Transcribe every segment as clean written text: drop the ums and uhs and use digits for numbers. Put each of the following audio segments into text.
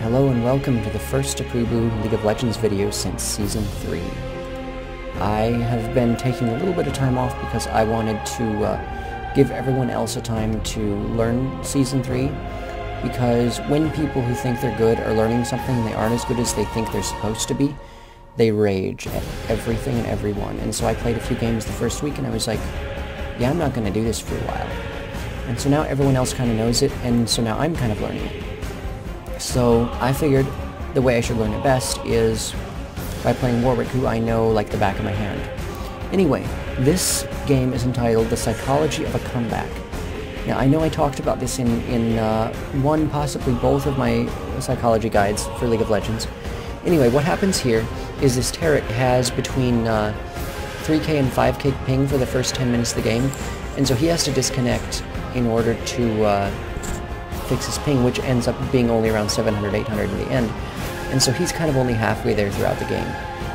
Hello and welcome to the first Apubu League of Legends video since Season 3. I have been taking a little bit of time off because I wanted to give everyone else a time to learn Season 3, because when people who think they're good are learning something and they aren't as good as they think they're supposed to be, they rage at everything and everyone. And so I played a few games the first week and I was like, yeah, I'm not going to do this for a while. And so now everyone else kind of knows it, and so now I'm kind of learning it. So I figured the way I should learn it best is by playing Warwick, who I know like the back of my hand. Anyway, this game is entitled The Psychology of a Comeback. Now I know I talked about this in one, possibly both of my psychology guides for League of Legends. Anyway, what happens here is this Taric has between 3k and 5k ping for the first 10 minutes of the game, and so he has to disconnect in order to fix his ping, which ends up being only around 700, 800 in the end. And so he's kind of only halfway there throughout the game.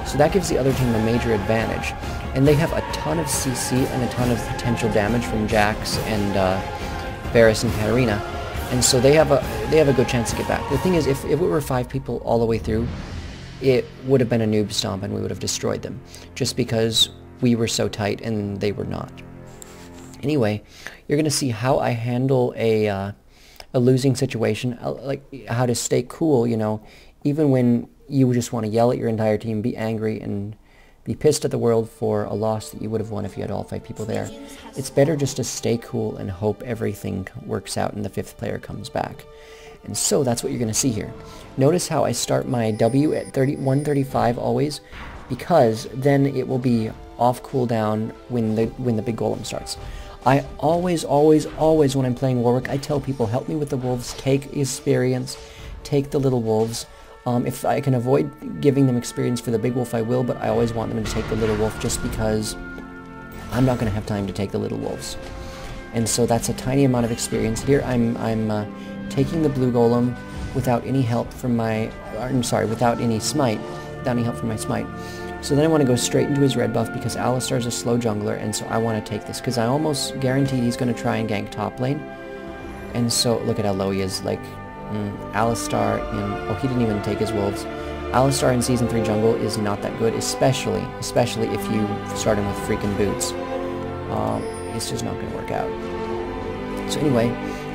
So that gives the other team a major advantage. And they have a ton of CC and a ton of potential damage from Jax and Varus and Katarina. And so they have a good chance to get back. The thing is, if it were 5 people all the way through, it would have been a noob stomp and we would have destroyed them. Just because we were so tight and they were not. Anyway, you're going to see how I handle a losing situation, like how to stay cool, you know, even when you just want to yell at your entire team, be angry, and be pissed at the world for a loss that you would have won if you had all 5 people there. It's better just to stay cool and hope everything works out and the 5th player comes back. And so that's what you're going to see here. Notice how I start my W at 135 always, because then it will be off cooldown when the big golem starts. I always, when I'm playing Warwick, I tell people, help me with the wolves, take experience, take the little wolves. If I can avoid giving them experience for the big wolf, I will, but I always want them to take the little wolf just because I'm not going to have time to take the little wolves. And so that's a tiny amount of experience. Here I'm taking the blue golem without any help from my, without any smite, without any help from my smite. So then I want to go straight into his red buff because Alistar's a slow jungler, and so I want to take this because I almost guaranteed he's going to try and gank top lane. And so look at how low he is. Like Alistar in, oh, he didn't even take his wolves. Alistar in Season 3 jungle is not that good, especially if you start him with freaking boots. It's just not going to work out. So anyway,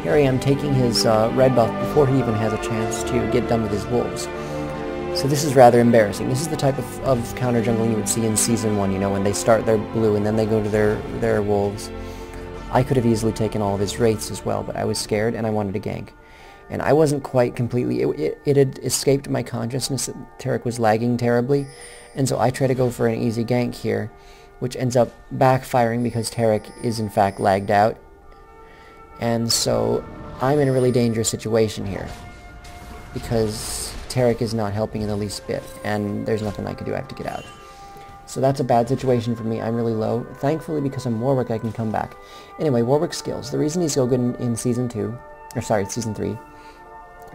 here I am taking his red buff before he even has a chance to get done with his wolves. So this is rather embarrassing. This is the type of counter jungling you would see in Season 1, you know, when they start their blue and then they go to their wolves. I could have easily taken all of his wraiths as well, but I was scared and I wanted to gank. And I wasn't quite completely, it had escaped my consciousness that Taric was lagging terribly, and so I try to go for an easy gank here, which ends up backfiring because Taric is in fact lagged out. And so I'm in a really dangerous situation here, because Taric is not helping in the least bit, and there's nothing I can do. I have to get out. So that's a bad situation for me. I'm really low. Thankfully, because I'm Warwick, I can come back. Anyway, Warwick's skills. The reason he's so good in Season 3,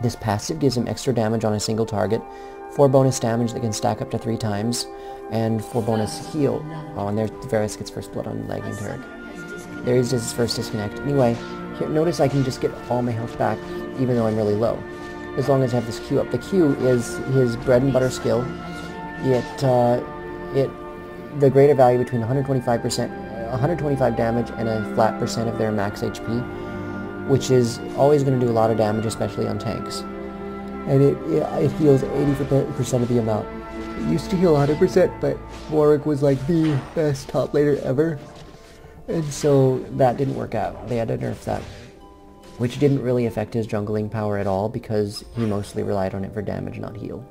this passive gives him extra damage on a single target, 4 bonus damage that can stack up to 3 times, and 4 bonus heal. Oh, and there Varus gets first blood on lagging Taric. There is his first disconnect. Anyway, here, notice I can just get all my health back, even though I'm really low, as long as I have this Q up. The Q is his bread and butter skill. The greater value between 125 damage and a flat percent of their max HP, which is always going to do a lot of damage, especially on tanks. And it heals 80% of the amount. It used to heal 100%, but Warwick was like the best top laner ever, and so that didn't work out. They had to nerf that, which didn't really affect his jungling power at all because he mostly relied on it for damage, not heal.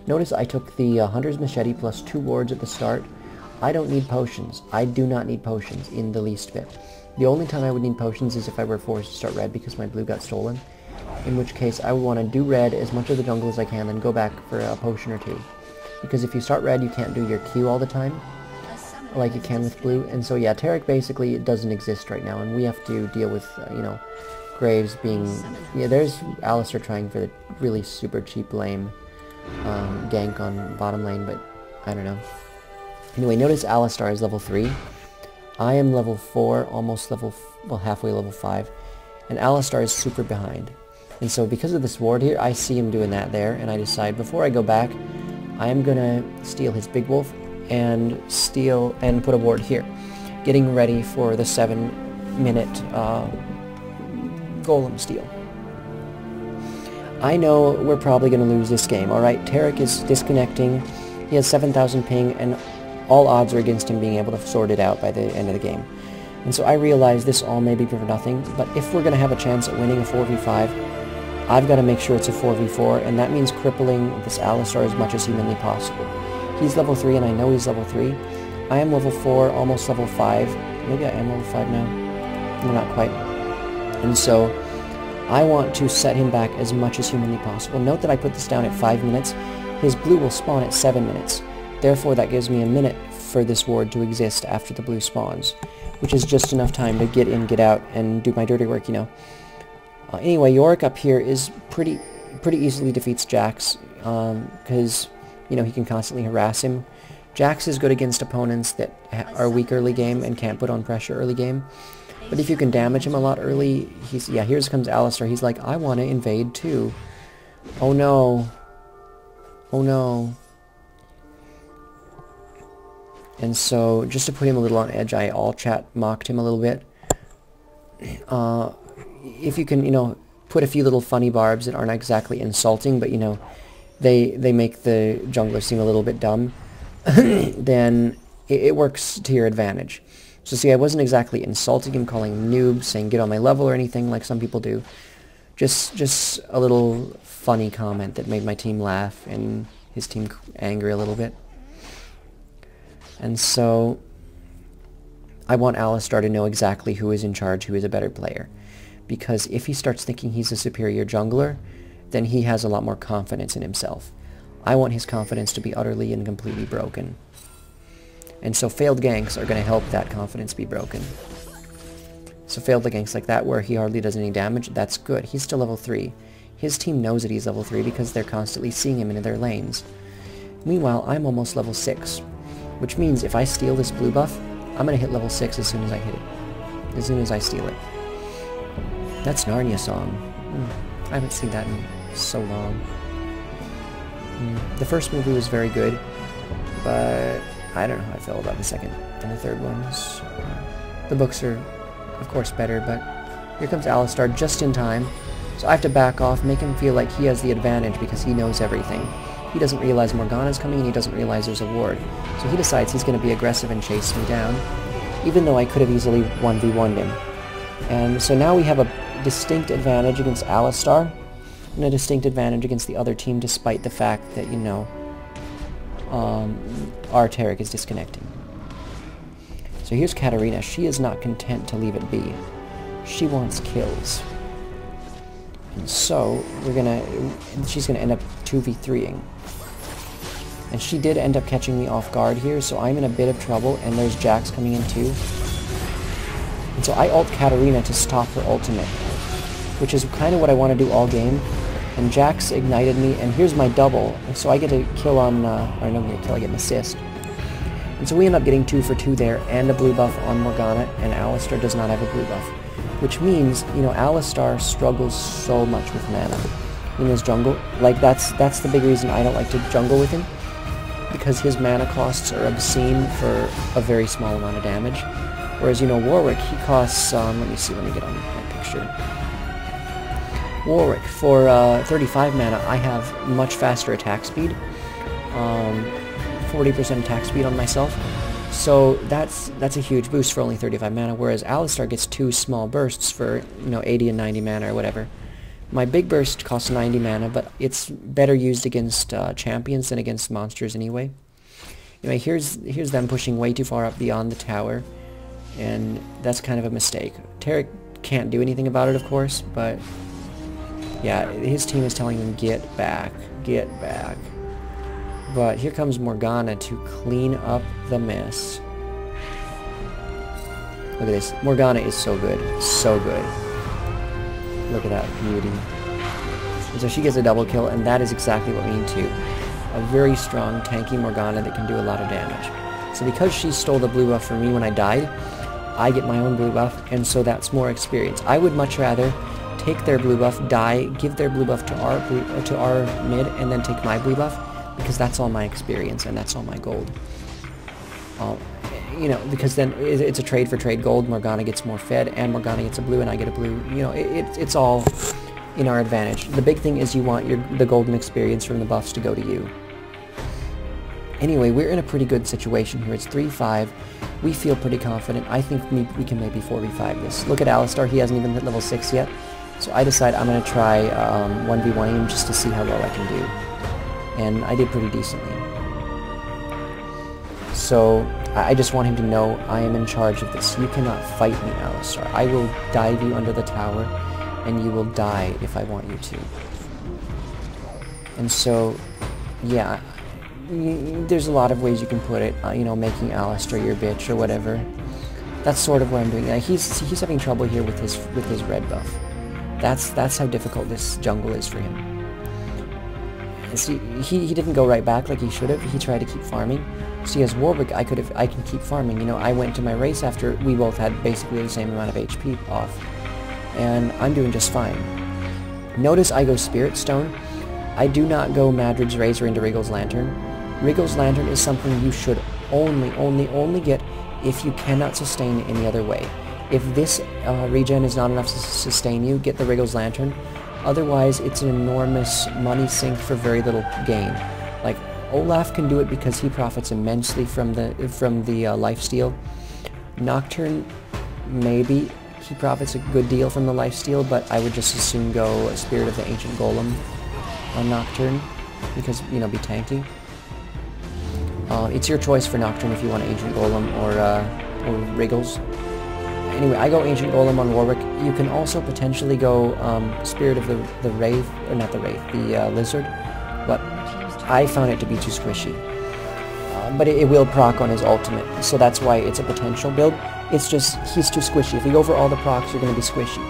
Notice I took the Hunter's Machete plus 2 wards at the start. I don't need potions. I do not need potions in the least bit. The only time I would need potions is if I were forced to start red because my blue got stolen, in which case I would want to do red as much of the jungle as I can, then go back for a potion or 2. Because if you start red, you can't do your Q all the time, like you can with blue. And so yeah, Taric basically doesn't exist right now, and we have to deal with, you know, Graves being... Yeah, there's Alistar trying for the really super cheap lame gank on bottom lane, but I don't know. Anyway, notice Alistar is level 3. I am level 4, almost level... well, halfway level 5. And Alistar is super behind. And so because of this ward here, I see him doing that there, and I decide before I go back, I'm gonna steal his big wolf and put a ward here, getting ready for the 7-minute golem steal. I know we're probably gonna lose this game. Alright, Tarek is disconnecting. He has 7,000 ping, and all odds are against him being able to sort it out by the end of the game. And so I realize this all may be for nothing, but if we're gonna have a chance at winning a 4v5, I've got to make sure it's a 4v4, and that means crippling this Alistar as much as humanly possible. He's level 3, and I know he's level 3. I am level 4, almost level 5. Maybe I am level 5 now. No, not quite. And so I want to set him back as much as humanly possible. Note that I put this down at 5 minutes. His blue will spawn at 7 minutes. Therefore, that gives me a minute for this ward to exist after the blue spawns, which is just enough time to get in, get out, and do my dirty work, you know. Anyway, Yorick up here is pretty easily defeats Jax, because, you know, he can constantly harass him. Jax is good against opponents that are weak early game and can't put on pressure early game. But if you can damage him a lot early, yeah, here comes Alistar. He's like, I want to invade too. Oh no. Oh no. And so, just to put him a little on edge, I all-chat mocked him a little bit. If you can, you know, put a few little funny barbs that aren't exactly insulting, but, you know, they make the jungler seem a little bit dumb, then it works to your advantage. So see, I wasn't exactly insulting him, calling him noob, saying get on my level or anything like some people do. Just a little funny comment that made my team laugh and his team angry a little bit. And so I want Alistar to know exactly who is in charge, who is a better player. Because if he starts thinking he's a superior jungler, then he has a lot more confidence in himself. I want his confidence to be utterly and completely broken. And so failed ganks are going to help that confidence be broken. So failed ganks like that where he hardly does any damage, that's good. He's still level 3. His team knows that he's level 3 because they're constantly seeing him in their lanes. Meanwhile, I'm almost level 6. Which means if I steal this blue buff, I'm going to hit level 6 as soon as I hit it. As soon as I steal it. That's Narnia song. I haven't seen that in so long. The first movie was very good, but I don't know how I feel about the second and the third ones. The books are, of course, better, but here comes Alistar just in time. So I have to back off, make him feel like he has the advantage because he knows everything. He doesn't realize Morgana's coming, and he doesn't realize there's a ward. So he decides he's going to be aggressive and chase me down, even though I could have easily 1v1'd him. And so now we have a distinct advantage against Alistar, and a distinct advantage against the other team, despite the fact that, you know, our Tarek is disconnecting. So here's Katarina. She is not content to leave it be. She wants kills. And so she's gonna end up 2v3ing. And she did end up catching me off guard here, so I'm in a bit of trouble, and there's Jax coming in too. And so I ult Katarina to stop her ultimate, which is kind of what I want to do all game. And Jax ignited me, and here's my double. So I get a kill on, or no, get a kill, I get an assist. And so we end up getting 2 for 2 there, and a blue buff on Morgana, and Alistar does not have a blue buff. Which means, you know, Alistar struggles so much with mana in his jungle. Like, that's the big reason I don't like to jungle with him, because his mana costs are obscene for a very small amount of damage. Whereas, you know, Warwick, he costs, let me get on that picture. Warwick, for 35 mana, I have much faster attack speed, 40% attack speed on myself, so that's a huge boost for only 35 mana, whereas Alistar gets 2 small bursts for, you know, 80 and 90 mana or whatever. My big burst costs 90 mana, but it's better used against champions than against monsters anyway. Anyway, here's them pushing way too far up beyond the tower, and that's kind of a mistake. Tarek can't do anything about it, of course, but yeah, his team is telling him, get back, get back. But here comes Morgana to clean up the mess. Look at this. Morgana is so good. So good. Look at that beauty. And so she gets a double kill, and that is exactly what we need too. A very strong, tanky Morgana that can do a lot of damage. So because she stole the blue buff from me when I died, I get my own blue buff, and so that's more experience. I would much rather take their blue buff, die, give their blue buff to our mid, and then take my blue buff, because that's all my experience and that's all my gold. You know, because then it's a trade for trade gold. Morgana gets more fed, and Morgana gets a blue, and I get a blue. You know, it's all in our advantage. The big thing is you want the golden experience from the buffs to go to you. Anyway, we're in a pretty good situation here. It's 3-5. We feel pretty confident. I think we can maybe 4v5 this. Look at Alistar. He hasn't even hit level 6 yet. So I decide I'm going to try 1v1 him just to see how well I can do. And I did pretty decently. So I just want him to know I am in charge of this. You cannot fight me, Alistar. I will dive you under the tower, and you will die if I want you to. And so, yeah, there's a lot of ways you can put it. You know, making Alistar your bitch or whatever. That's sort of what I'm doing. He's having trouble here with his red buff. That's how difficult this jungle is for him. See, he didn't go right back like he should have. He tried to keep farming. See, as Warwick, I can keep farming. You know, I went to my race after we both had basically the same amount of HP off, and I'm doing just fine. Notice I go Spirit Stone. I do not go Madrid's Razor into Regal's Lantern. Regal's Lantern is something you should only get if you cannot sustain any other way. If this regen is not enough to sustain you, get the Regal's Lantern. Otherwise, it's an enormous money sink for very little gain. Like, Olaf can do it because he profits immensely from the lifesteal. Nocturne, maybe he profits a good deal from the lifesteal, but I would just as soon go Spirit of the Ancient Golem on Nocturne, because, you know, be tanky. It's your choice for Nocturne if you want Ancient Golem or Wriggles. Anyway, I go Ancient Golem on Warwick. You can also potentially go Spirit of the Wraith, or not the Wraith, the Lizard, but I found it to be too squishy. But it will proc on his ultimate, so that's why it's a potential build. It's just, he's too squishy. If you go for all the procs, you're going to be squishy.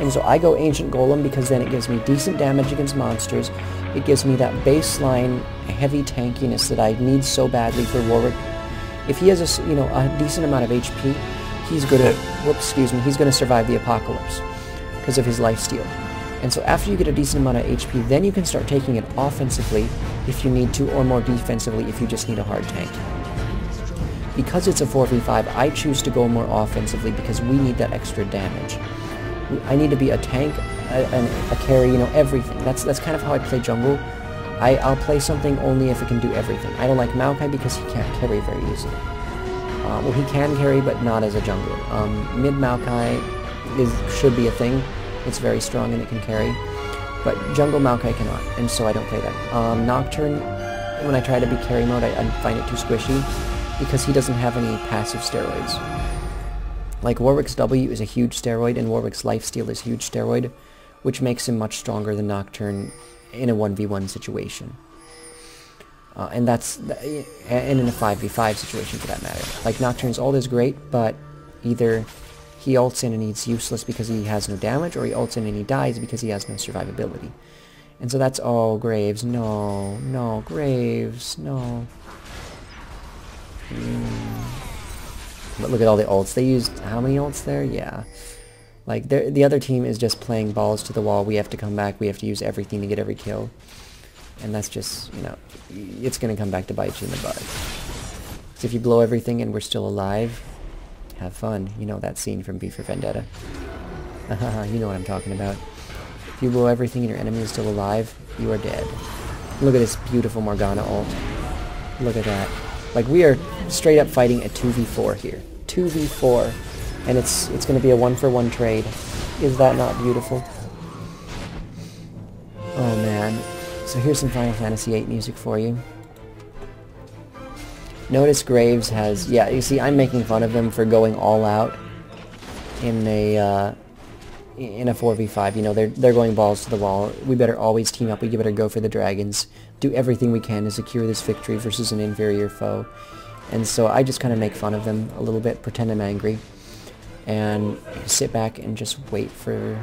And so I go Ancient Golem because then it gives me decent damage against monsters. It gives me that baseline heavy tankiness that I need so badly for Warwick. If he has a decent amount of HP, he's going to he's going to survive the apocalypse because of his lifesteal. And so after you get a decent amount of HP, then you can start taking it offensively if you need to, or more defensively if you just need a hard tank. Because it's a 4v5, I choose to go more offensively because we need that extra damage. I need to be a tank, a carry, you know, everything. That's kind of how I play jungle. I'll play something only if it can do everything. I don't like Maokai because he can't carry very easily. Well, he can carry, but not as a jungler. Mid Maokai should be a thing. It's very strong and it can carry. But jungle Maokai cannot, and so I don't play that. Nocturne, when I try to be carry mode, I find it too squishy because he doesn't have any passive steroids. Like, Warwick's W is a huge steroid, and Warwick's lifesteal is huge steroid, which makes him much stronger than Nocturne in a 1v1 situation. And in a 5v5 situation, for that matter. Like, Nocturne's ult is great, but either he ults in and he's useless because he has no damage, or he ults in and he dies because he has no survivability. And so that's all Graves. No, Graves, no. But look at all the ults. They used how many ults there? Yeah. Like, the other team is just playing balls to the wall. We have to come back. We have to use everything to get every kill. And that's just, you know, it's going to come back to bite you in the butt. So if you blow everything and we're still alive, have fun. You know that scene from V for Vendetta. You know what I'm talking about. If you blow everything and your enemy is still alive, you are dead. Look at this beautiful Morgana ult. Look at that. Like, we are straight up fighting a 2v4 here. 2v4. And it's going to be a 1-for-1 trade. Is that not beautiful? Oh, man. So here's some Final Fantasy VIII music for you. Notice Graves has... Yeah, you see, I'm making fun of them for going all out in a 4v5. You know, they're going balls to the wall. We better always team up. We better go for the dragons. Do everything we can to secure this victory versus an inferior foe. And so I just kind of make fun of them a little bit, pretend I'm angry, and sit back and just wait for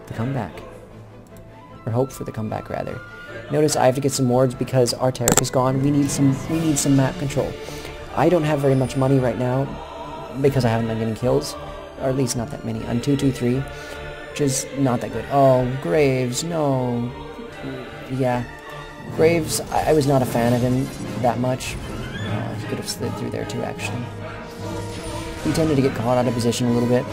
the comeback. Or hope for the comeback, rather. Notice I have to get some wards because our Taric is gone. We need some map control. I don't have very much money right now because I haven't been getting kills, or at least not that many. I'm 2-2-3. which is not that good. Oh, Graves, no. Yeah. Graves, I was not a fan of him that much. He could have slid through there too, actually. He tended to get caught out of position a little bit.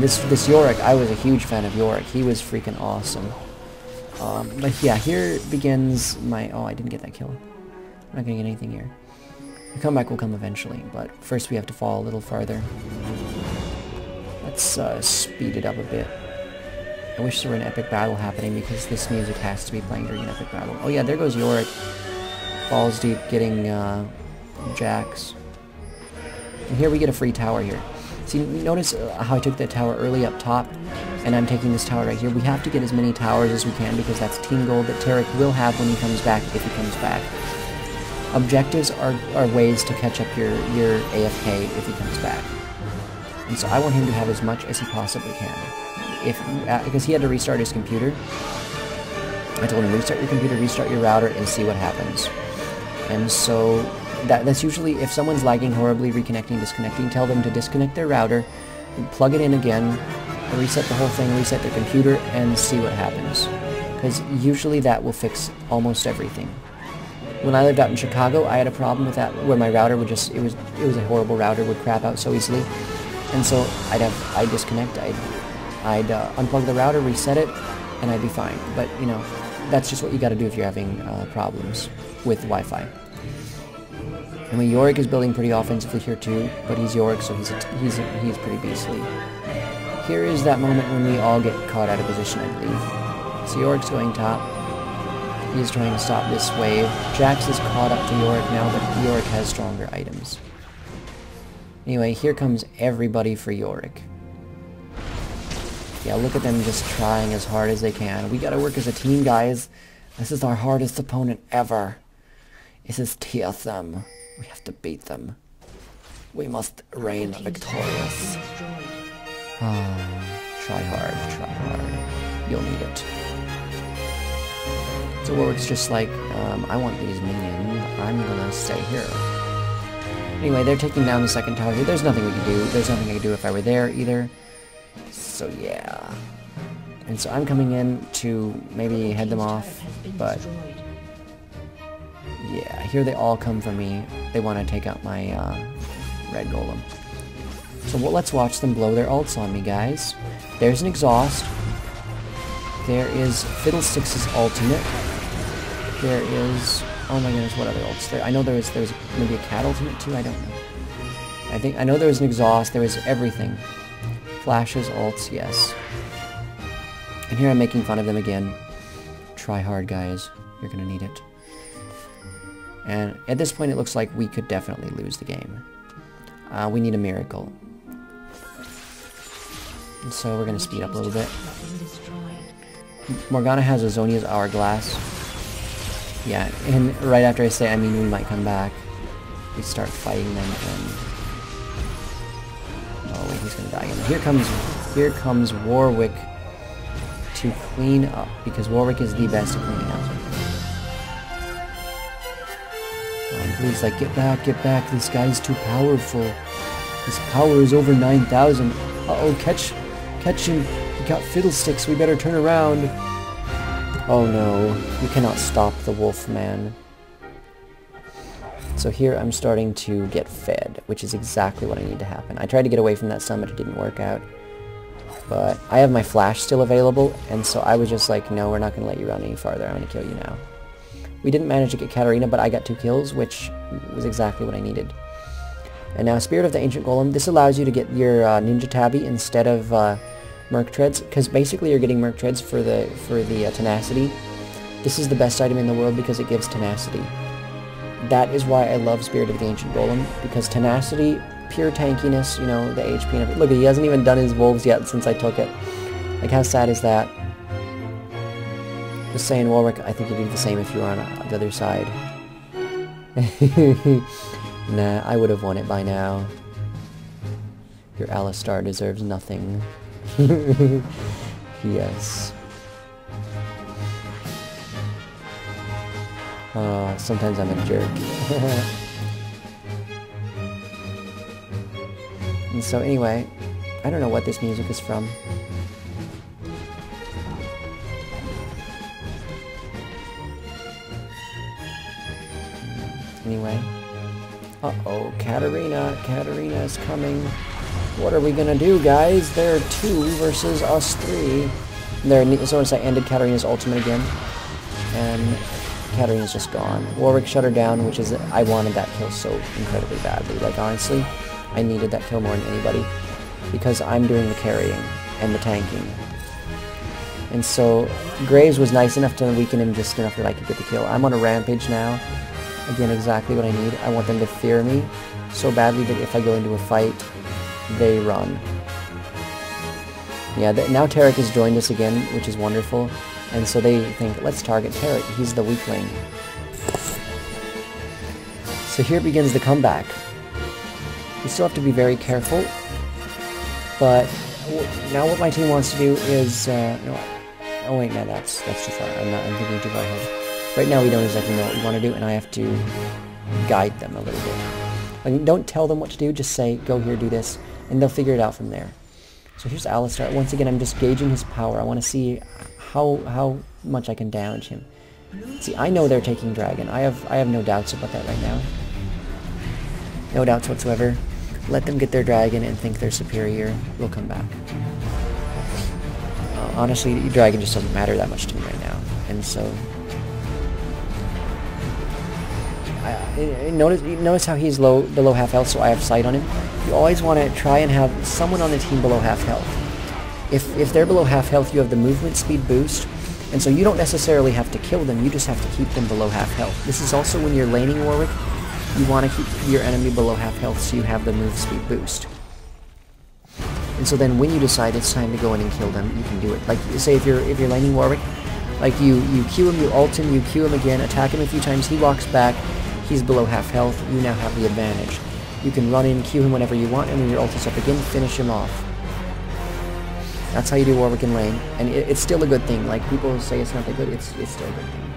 This Yorick, I was a huge fan of Yorick. He was freaking awesome. But yeah, here begins my... Oh, I didn't get that kill. I'm not going to get anything here. The comeback will come eventually, but first we have to fall a little farther. Let's speed it up a bit. I wish there were an epic battle happening because this music has to be playing during an epic battle. Oh yeah, there goes Yorick. Balls deep getting Jax. And here we get a free tower here. See, notice how I took that tower early up top, and I'm taking this tower right here. We have to get as many towers as we can because that's team gold that Tarek will have when he comes back, if he comes back. Objectives are ways to catch up your AFK if he comes back. And so I want him to have as much as he possibly can. Because he had to restart his computer. I told him, restart your computer, restart your router, and see what happens. And so that's usually, if someone's lagging horribly, reconnecting, disconnecting, tell them to disconnect their router, plug it in again, reset the whole thing, reset their computer, and see what happens. Because usually that will fix almost everything. When I lived out in Chicago, I had a problem with that, where my router would just, it was a horrible router, would crap out so easily. And so I'd disconnect, I'd unplug the router, reset it, and I'd be fine. But, you know, that's just what you gotta do if you're having problems with Wi-Fi. I mean, Yorick is building pretty offensively here too, but he's Yorick, so he's pretty beastly. Here is that moment when we all get caught out of position, I believe. So Yorick's going top. He's trying to stop this wave. Jax is caught up to Yorick now, but Yorick has stronger items. Anyway, here comes everybody for Yorick. Yeah, look at them just trying as hard as they can. We gotta work as a team, guys. This is our hardest opponent ever. This is TSM. We have to beat them. We must reign victorious. Try hard, try hard. You'll need it. So Warwick's just like, I want these minions. I'm gonna stay here. Anyway, they're taking down the second tower here. There's nothing we can do. There's nothing I could do if I were there either. So yeah. And so I'm coming in to maybe head them off, but yeah, here they all come for me. They want to take out my red golem. So let's watch them blow their ults on me, guys. There's an exhaust. There is Fiddlesticks' ultimate. There is... Oh my goodness, what other ults there? I know there was maybe a cat ultimate too, I don't know. I know there was an exhaust, there was everything. Flashes, ults, yes. And here I'm making fun of them again. Try hard, guys. You're gonna need it. And at this point it looks like we could definitely lose the game. We need a miracle. And so we're gonna speed up a little bit. Morgana has Azonia's Hourglass. Yeah, and right after I say, I mean, we might come back. We start fighting them, and... Oh wait, he's gonna die again. Here comes Warwick to clean up, because Warwick is the best at cleaning up. Please, like, get back, this guy's too powerful. His power is over 9,000. Uh-oh, catch him. He got Fiddlesticks, we better turn around. Oh no, you cannot stop the wolf man. So here I'm starting to get fed, which is exactly what I need to happen. I tried to get away from that summit, it didn't work out. But I have my flash still available, and so I was just like, no, we're not going to let you run any farther, I'm going to kill you now. We didn't manage to get Katarina, but I got 2 kills, which was exactly what I needed. And now, Spirit of the Ancient Golem, this allows you to get your Ninja Tabby instead of Merc Treads, because basically you're getting Merc Treads for the Tenacity. This is the best item in the world because it gives Tenacity. That is why I love Spirit of the Ancient Golem, because Tenacity, pure tankiness, you know, the HP and everything. Look, he hasn't even done his wolves yet since I took it. Like, how sad is that? Just saying, Warwick, I think you'd do the same if you were on the other side. Nah, I would have won it by now. Your Alistar deserves nothing. Yes. Oh, sometimes I'm a jerk. And so anyway, I don't know what this music is from. anyway. Uh-oh, Katarina is coming. What are we gonna do, guys? They're 2 versus us 3. So notice I ended Katarina's ultimate again, and Katarina's just gone. Warwick shut her down, which is, I wanted that kill so incredibly badly. Like, honestly, I needed that kill more than anybody, because I'm doing the carrying and the tanking. And so, Graves was nice enough to weaken him just enough that I could get the kill. I'm on a rampage now. Again, exactly what I need. I want them to fear me so badly that if I go into a fight, they run. Yeah, now Tarek has joined us again, which is wonderful. And so they think, let's target Tarek, he's the weak lane. So here begins the comeback. We still have to be very careful, but now what my team wants to do is, no, oh wait, no, that's too far. I'm thinking too far ahead. Right now we don't exactly know what we want to do, and I have to guide them a little bit. Like, don't tell them what to do, just say, go here, do this, and they'll figure it out from there. So here's Alistar. Once again, I'm just gauging his power. I want to see how much I can damage him. See, I know they're taking Dragon. I have no doubts about that right now. No doubts whatsoever. Let them get their Dragon and think they're superior. We'll come back. Honestly, Dragon just doesn't matter that much to me right now. And so... Notice how he's below half health, so I have sight on him. You always want to try and have someone on the team below half health. If they're below half health, you have the movement speed boost, and so you don't necessarily have to kill them, you just have to keep them below half health. This is also when you're laning Warwick, you want to keep your enemy below half health so you have the move speed boost. And so then when you decide it's time to go in and kill them, you can do it. Like, say if you're laning Warwick, like you Q him, you ult him, you Q him again, attack him a few times, he walks back, he's below half health, you now have the advantage. You can run in, Q him whenever you want, and when your ult is up again, finish him off. That's how you do Warwick in lane, and it's still a good thing. Like, people say it's not that good, it's still a good thing.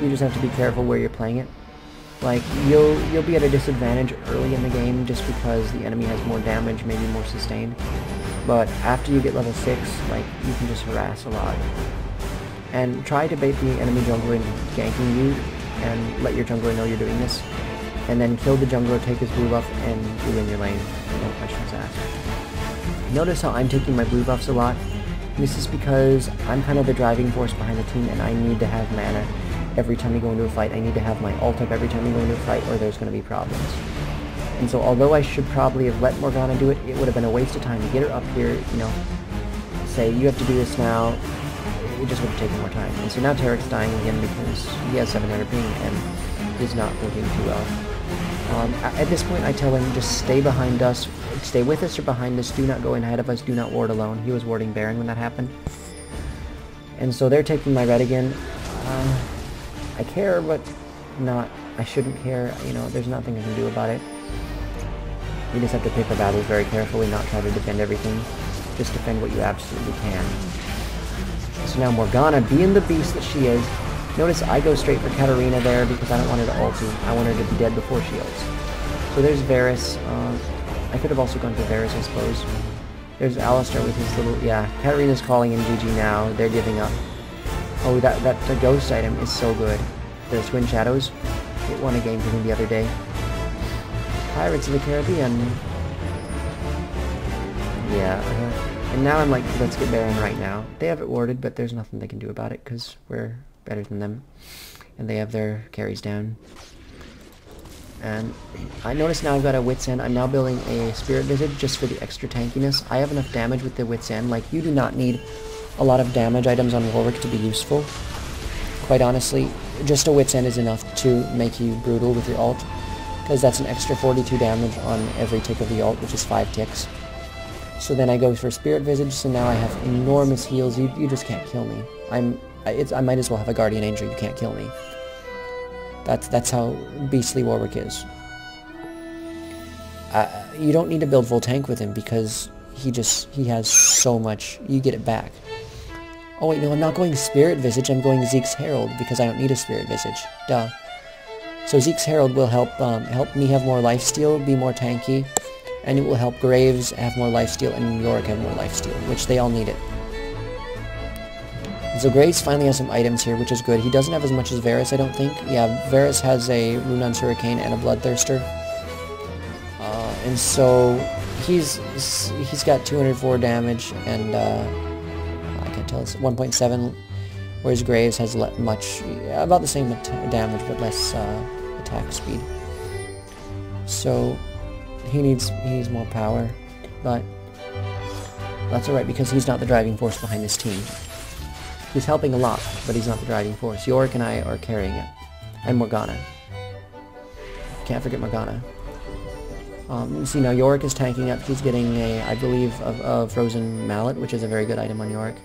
You just have to be careful where you're playing it. Like, you'll be at a disadvantage early in the game just because the enemy has more damage, maybe more sustained. But after you get level 6, like, you can just harass a lot. And try to bait the enemy jungler into ganking you, and let your jungler know you're doing this. And then kill the jungler, take his blue buff, and you win your lane. No questions asked. Notice how I'm taking my blue buffs a lot. This is because I'm kind of the driving force behind the team, and I need to have mana every time we go into a fight. I need to have my ult up every time we go into a fight, or there's going to be problems. And so although I should probably have let Morgana do it, it would have been a waste of time to get her up here, you know, say, you have to do this now. It just would have taken more time. And so now Tarek's dying again because he has 700 ping and is not working too well. At this point I tell him, just stay behind us, stay with us or behind us, do not go in ahead of us, do not ward alone. He was warding Baron when that happened. And so they're taking my red again. I care, but I shouldn't care, you know, there's nothing I can do about it. You just have to pick our battles very carefully, not try to defend everything. Just defend what you absolutely can. So now Morgana, being the beast that she is, notice I go straight for Katarina there because I don't want her to ulti. I want her to be dead before she ults. So there's Varus. I could have also gone for Varus, I suppose. There's Alistar with his little... Yeah, Katarina's calling in GG now. They're giving up. Oh, that ghost item is so good. The Twin Shadows. It won a game for me the other day. Pirates of the Caribbean. Yeah, and now I'm like, let's get Baron right now. They have it warded, but there's nothing they can do about it because we're better than them. And they have their carries down. And I notice now I've got a Wit's End. I'm now building a Spirit Visage just for the extra tankiness. I have enough damage with the Wit's End. Like, you do not need a lot of damage items on Warwick to be useful. Quite honestly, just a Wit's End is enough to make you brutal with your ult. Because that's an extra 42 damage on every tick of the ult, which is 5 ticks. So then I go for Spirit Visage, so now I have enormous heals. You just can't kill me. I might as well have a Guardian Angel, you can't kill me. That's how beastly Warwick is. You don't need to build full tank with him because he has so much. You get it back. Oh wait, no, I'm not going Spirit Visage, I'm going Zeke's Herald because I don't need a Spirit Visage. Duh. So Zeke's Herald will help me have more lifesteal, be more tanky, and it will help Graves have more lifesteal and Yorick have more lifesteal, which they all need it. So Graves finally has some items here, which is good. He doesn't have as much as Varus, I don't think. Yeah, Varus has a Runon's Hurricane and a Bloodthirster. And so he's got 204 damage and I can't tell, it's 1.7, whereas Graves has about the same damage but less attack speed. So he needs more power, but that's alright because he's not the driving force behind this team. He's helping a lot, but he's not the driving force. Yorick and I are carrying it. And Morgana. Can't forget Morgana. See now Yorick is tanking up. He's getting I believe, a Frozen Mallet, which is a very good item on Yorick.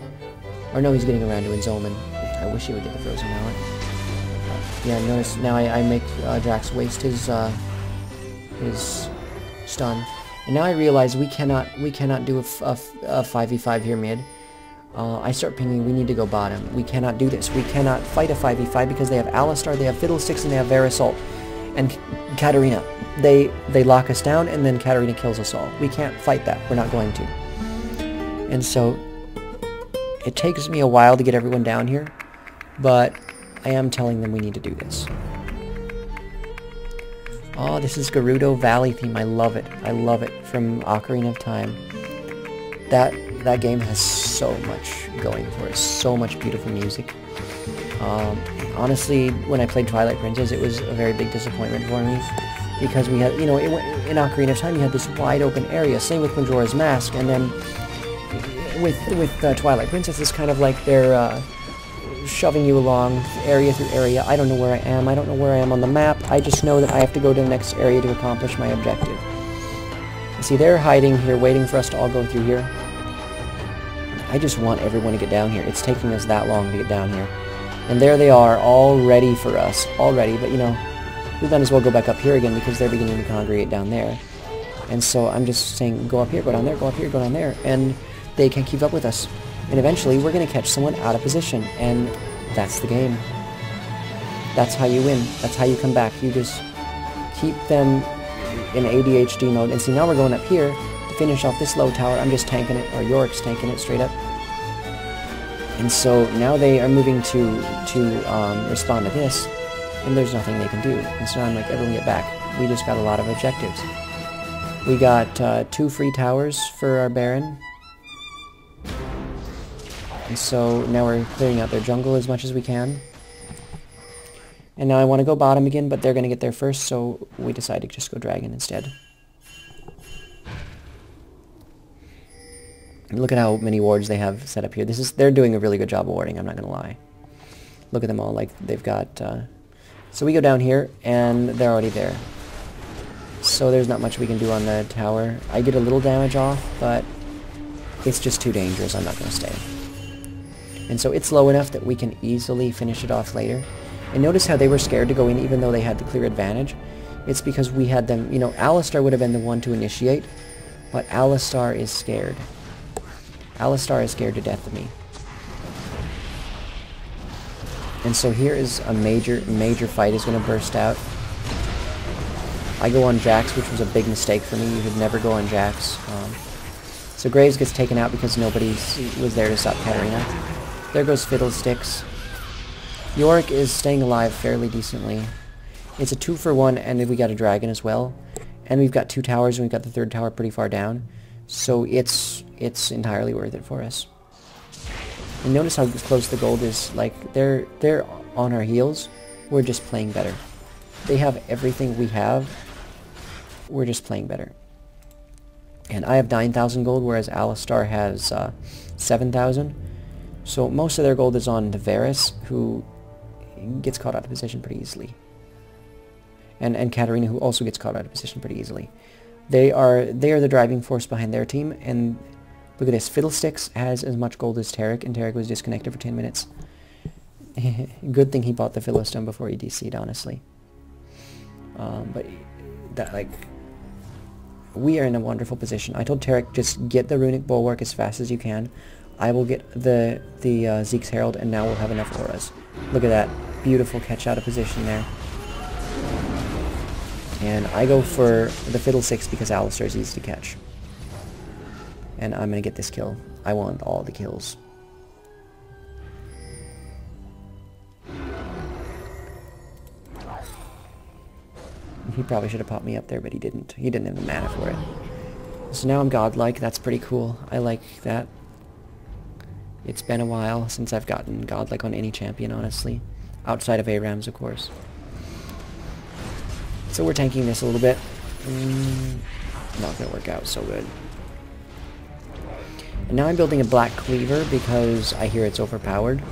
Or no, he's getting a Randuin Zolman. I wish he would get the Frozen Mallet. Yeah, notice now I make Drax waste his stun. And now I realize we cannot do a 5v5 here mid. I start pinging, we need to go bottom. We cannot do this. We cannot fight a 5v5 because they have Alistar, they have Fiddlesticks, and they have Verisalt. And Katarina. They lock us down, and then Katarina kills us all. We can't fight that. We're not going to. And so, it takes me a while to get everyone down here, but I am telling them we need to do this. Oh, this is Gerudo Valley theme. I love it. I love it. From Ocarina of Time. That game has so much going for it. So much beautiful music. Honestly, when I played Twilight Princess, it was a very big disappointment for me. Because we had, in Ocarina of Time, you had this wide open area. Same with Majora's Mask. And then with Twilight Princess, it's kind of like they're shoving you along area through area. I don't know where I am. I don't know where I am on the map. I just know that I have to go to the next area to accomplish my objective. You see, they're hiding here, waiting for us to all go through here. I just want everyone to get down here. It's taking us that long to get down here. And there they are, all ready for us. All ready, but we might as well go back up here again because they're beginning to congregate down there. And so I'm just saying, go up here, go down there, go up here, go down there. And they can't keep up with us. And eventually, we're going to catch someone out of position. And that's the game. That's how you win. That's how you come back. You just keep them in ADHD mode. And see, now we're going up here to finish off this low tower. I'm just tanking it, or Yorick's tanking it straight up. And so now they are moving to respond to this, and there's nothing they can do. And so I'm like, everyone get back. We just got a lot of objectives. We got 2 free towers for our Baron. And so now we're clearing out their jungle as much as we can. And now I want to go bottom again, but they're going to get there first, so we decide to just go dragon instead. Look at how many wards they have set up here. They're doing a really good job of warding, I'm not going to lie. Look at them all, like they've got... So we go down here, and they're already there. So there's not much we can do on the tower. I get a little damage off, but it's just too dangerous. I'm not going to stay. And so it's low enough that we can easily finish it off later. And notice how they were scared to go in even though they had the clear advantage. It's because we had them... Alistar would have been the one to initiate, but Alistar is scared. Alistar is scared to death of me. And so here is a major fight is going to burst out. I go on Jax, which was a big mistake for me. You should never go on Jax. So Graves gets taken out because nobody was there to stop Katarina. There goes Fiddlesticks. Yorick is staying alive fairly decently. It's a 2-for-1, and we got a dragon as well. And we've got 2 towers, and we've got the 3rd tower pretty far down. So it's entirely worth it for us. And notice how close the gold is. Like, they're on our heels. We're just playing better. They have everything we have. We're just playing better. And I have 9,000 gold, whereas Alistar has 7,000. So most of their gold is on Varus, who gets caught out of position pretty easily. And Katarina, who also gets caught out of position pretty easily. They are the driving force behind their team, and look at this. Fiddlesticks has as much gold as Tarek, and Tarek was disconnected for 10 minutes. Good thing he bought the Philistone before he DC'd, honestly. But that, like, we are in a wonderful position. I told Tarek, just get the Runic Bulwark as fast as you can. I will get the Zeke's Herald, and now we'll have enough auras. Look at that. Beautiful catch out of position there. And I go for the Fiddlesticks because Alistar is easy to catch. And I'm going to get this kill. I want all the kills. He probably should have popped me up there, but he didn't. He didn't have the mana for it. So now I'm godlike. That's pretty cool. I like that. It's been a while since I've gotten godlike on any champion, honestly. Outside of ARAMs, of course. So we're tanking this a little bit. Not going to work out so good. And now I'm building a black cleaver because I hear it's overpowered.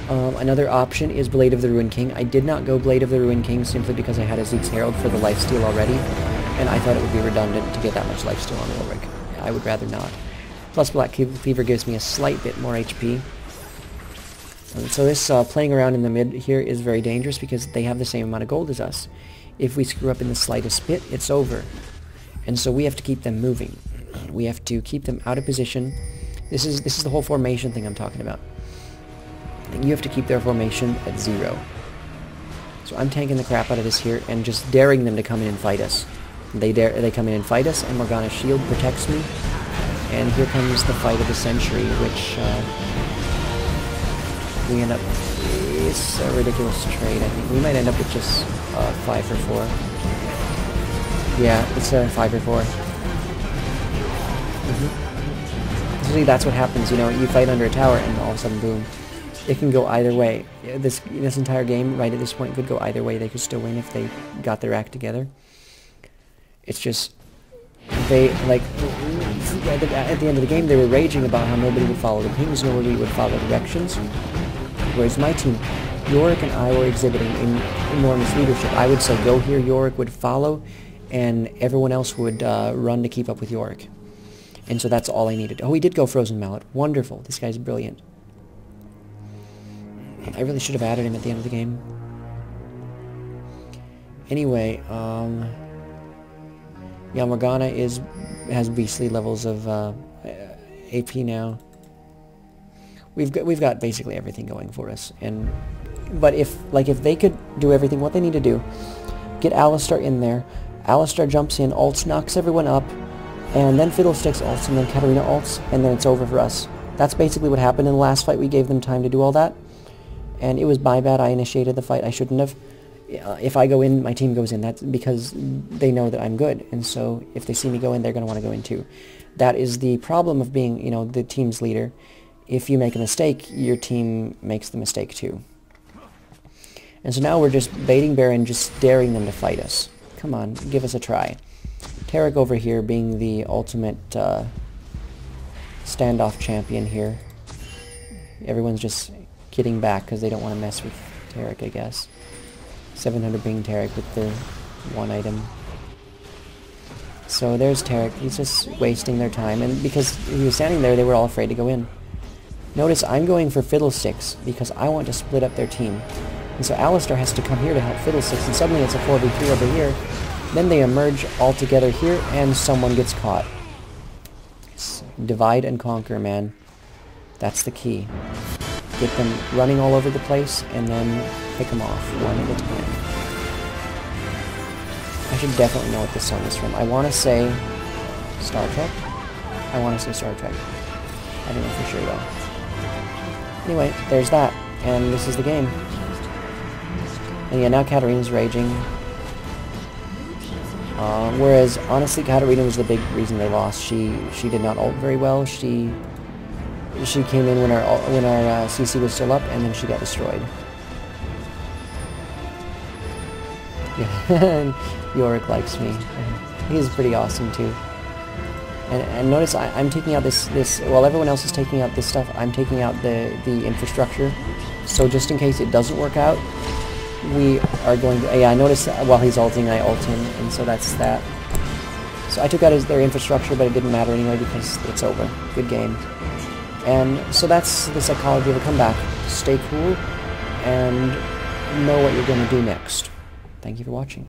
Another option is Blade of the Ruined King. I did not go Blade of the Ruined King simply because I had a Zeke's Herald for the lifesteal already, and I thought it would be redundant to get that much lifesteal on Ulrich. I would rather not. Plus Black Cleaver gives me a slight bit more HP. And so this playing around in the mid here is very dangerous because they have the same amount of gold as us. If we screw up in the slightest bit, it's over. And so we have to keep them moving. We have to keep them out of position. This is the whole formation thing I'm talking about. You have to keep their formation at 0. So I'm tanking the crap out of this here and just daring them to come in and fight us. They come in and fight us, and Morgana's shield protects me. And here comes the fight of the century, which we end up... It's a ridiculous trade, I think. We might end up with just 5 for 4. Yeah, it's a 5 for 4. Usually that's what happens, you know, you fight under a tower and all of a sudden, boom. It can go either way. This entire game, right at this point, could go either way. They could still win if they got their act together. It's just, they, like, at the end of the game, they were raging about how nobody would follow the pings, nobody would follow directions. Whereas my team, Yorick and I were exhibiting enormous leadership. I would say, go here, Yorick would follow, and everyone else would run to keep up with Yorick. And so that's all I needed. Oh, he did go Frozen Mallet. Wonderful. This guy's brilliant. I really should have added him at the end of the game. Anyway, yeah, Morgana has beastly levels of AP now. We've got basically everything going for us. But if they could do everything, what they need to do, get Alistar in there. Alistar jumps in, ults, knocks everyone up, and then Fiddlesticks ults, and then Katarina ults, and then it's over for us. That's basically what happened in the last fight. We gave them time to do all that. And it was my bad. I initiated the fight. I shouldn't have. If I go in, my team goes in. That's because they know that I'm good. And so if they see me go in, they're going to want to go in too. That is the problem of being, you know, the team's leader. If you make a mistake, your team makes the mistake too. And so now we're just baiting Baron, just daring them to fight us. Come on, give us a try. Tarek over here being the ultimate standoff champion here. Everyone's just getting back because they don't want to mess with Tarek, I guess. 700 being Tarek with the one item. So there's Tarek. He's just wasting their time. And because he was standing there, they were all afraid to go in. Notice I'm going for Fiddlesticks because I want to split up their team. And so Alistar has to come here to help Fiddlesticks, and suddenly it's a 4v3 over here. Then they emerge all together here, and someone gets caught. Divide and conquer, man. That's the key. Get them running all over the place, and then pick them off, one at a time. I should definitely know what this song is from. I want to say Star Trek? I want to say Star Trek. I don't know for sure, though. Anyway, there's that, and this is the game. And yeah, now Katarina's raging. Whereas, honestly, Katarina was the big reason they lost. She did not ult very well. She came in when our CC was still up, and then she got destroyed. Yeah, Yorick likes me. He's pretty awesome too. And notice I'm taking out this while everyone else is taking out this stuff. I'm taking out the infrastructure. So just in case it doesn't work out, we are going to... Yeah, notice while he's ulting, I ult him, and so that's that. So I took out their infrastructure, but it didn't matter anyway because it's over. Good game. And so that's the psychology of a comeback. Stay cool and know what you're going to do next. Thank you for watching.